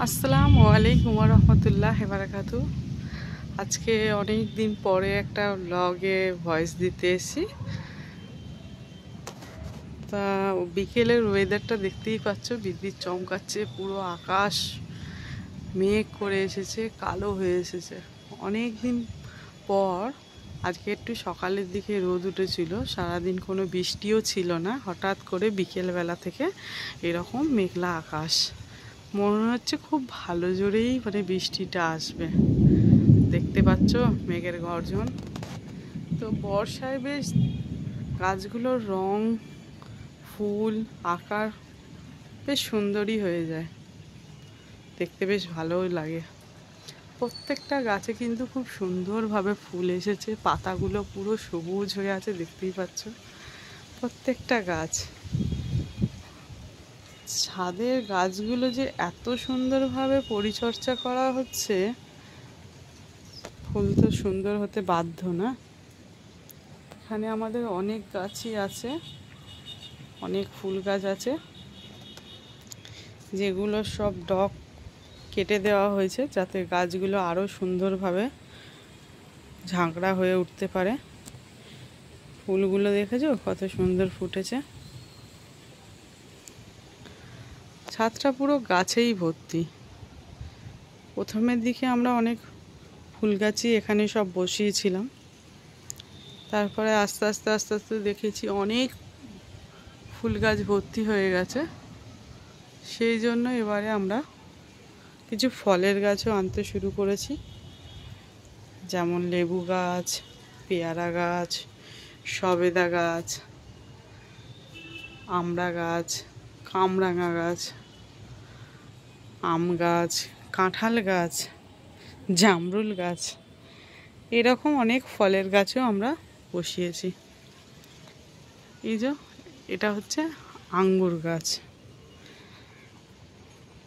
আসসালামু আলাইকুম ওয়া রাহমাতুল্লাহি ওয়া বারাকাতু। আজকে অনেক দিন পরে একটা ব্লগে ভয়েস দিতে এসেছি। তা বিকেলের ওয়েদারটা দেখতেই পাচ্ছ, বিদ্যুৎ চমকাচ্ছে, পুরো আকাশ মেঘ করে এসেছে, কালো হয়ে এসেছে। অনেক দিন পর আজকে একটু সকালের দিকে রোদ উঠেছিল, সারাদিন কোনো বৃষ্টিও ছিল না। হঠাৎ করে বিকেলবেলা থেকে এরকম মেঘলা আকাশ, মনে হচ্ছে খুব ভালো জোরেই বৃষ্টিটা আসবে। দেখতে পাচ্ছ মেঘের গর্জন। তো বর্ষায় বেশ গাছগুলোর রং, ফুল, আকার বেশ সুন্দরই হয়ে যায়, দেখতে বেশ ভালোই লাগে। প্রত্যেকটা গাছে কিন্তু খুব সুন্দরভাবে ফুল এসেছে, পাতাগুলো পুরো সবুজ হয়ে আছে, দেখতেই পাচ্ছ প্রত্যেকটা গাছ। ছাদের গাছগুলো যে এত সুন্দরভাবে পরিচর্যা করা হচ্ছে, ফুল তো সুন্দর হতে বাধ্য না। এখানে আমাদের অনেক গাছই আছে, অনেক ফুল গাছ আছে, যেগুলো সব ডগ কেটে দেওয়া হয়েছে যাতে গাছগুলো আরও সুন্দরভাবে ঝাঁকড়া হয়ে উঠতে পারে। ফুলগুলো দেখেছো কত সুন্দর ফুটেছে। ছাদটা পুরো গাছেই ভর্তি। প্রথমের দিকে আমরা অনেক ফুল গাছই এখানে সব বসিয়েছিলাম, তারপরে আস্তে আস্তে আস্তে আস্তে দেখেছি অনেক ফুল গাছ ভর্তি হয়ে গেছে। সেই জন্য এবারে আমরা কিছু ফলের গাছও আনতে শুরু করেছি, যেমন লেবু গাছ, পেয়ারা গাছ, সবেদা গাছ, আমড়া গাছ, কামরাঙা গাছ, আম গাছ, কাঁঠাল গাছ, জামরুল গাছ, এরকম অনেক ফলের গাছও আমরা বসিয়েছি। এই যে এটা হচ্ছে আঙ্গুর গাছ।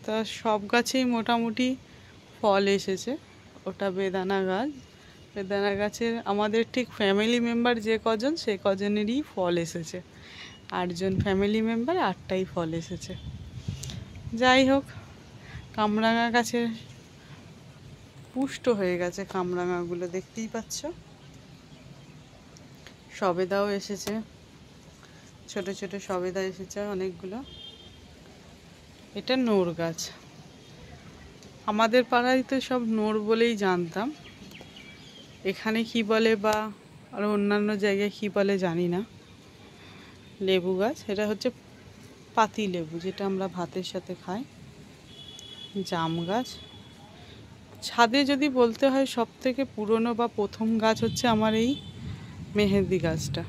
তা সব গাছেই মোটামুটি ফল এসেছে। ওটা বেদানা গাছ। বেদানা গাছের আমাদের ঠিক ফ্যামিলি মেম্বার যে কজন, সেই কজনেরই ফল এসেছে। 8জন ফ্যামিলি মেম্বার, 8টাই ফল এসেছে। যাই হোক, কামরাঙা গাছে পুষ্ট হয়ে গেছে, কামরাঙাগুলো দেখতেই পাচ্ছ। সবেদাও এসেছে, ছোট ছোট সবেদা এসেছে অনেকগুলো। এটা নোর গাছ। আমাদের পাড়ায় তো সব নোর বলেই জানতাম, এখানে কি বলে বা আর অন্যান্য জায়গায় কি বলে জানি না। লেবু গাছ, এটা হচ্ছে পাতি লেবু, যেটা আমরা ভাতের সাথে খাই। জাম গাছ। ছাদে যদি বলতে হয় সব থেকে পুরনো বা প্রথম গাছ হচ্ছে আমার এই মেহেন্দি গাছটা।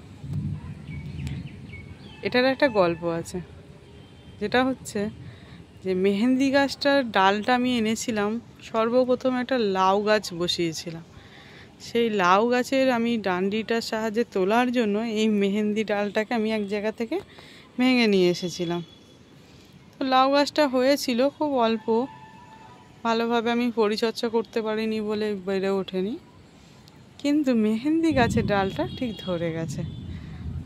এটার একটা গল্প আছে, যেটা হচ্ছে যে মেহেন্দি গাছটার ডালটা আমি এনেছিলাম, সর্বপ্রথম একটা লাউ গাছ বসিয়েছিলাম। সেই লাউ গাছের আমি ডান্ডিটার সাহায্যে তোলার জন্য এই মেহেন্দি ডালটাকে আমি এক জায়গা থেকে ভেঙে নিয়ে এসেছিলাম। তো লাউ গাছটা হয়েছিল খুব অল্প, ভালোভাবে আমি পরিচর্যা করতে পারিনি বলে বেড়ে ওঠেনি, কিন্তু মেহেন্দি গাছের ডালটা ঠিক ধরে গেছে।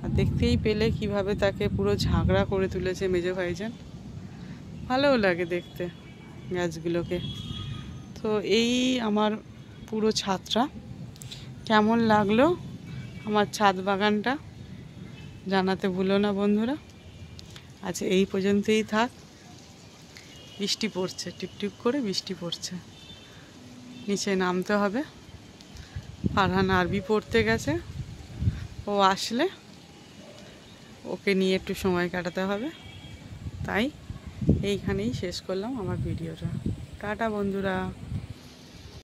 আর দেখতেই পেলে কিভাবে তাকে পুরো ঝাঁকড়া করে তুলেছে মেজো ভাইজান। ভালোও লাগে দেখতে গাছগুলোকে। তো এই আমার পুরো ছাদটা কেমন লাগলো, আমার ছাদ বাগানটা জানাতে ভুলো না বন্ধুরা। আজ এই পর্যন্তই থাক। বৃষ্টি পড়ছে, টিপটিপ করে বৃষ্টি পড়ছে, নিচে নামতে হবে। ফারহান আরবি পড়তে গেছে, ও আসলে ওকে নিয়ে একটু সময় কাটাতে হবে। তাই এইখানেই শেষ করলাম আমার ভিডিওটা। টাটা বন্ধুরা।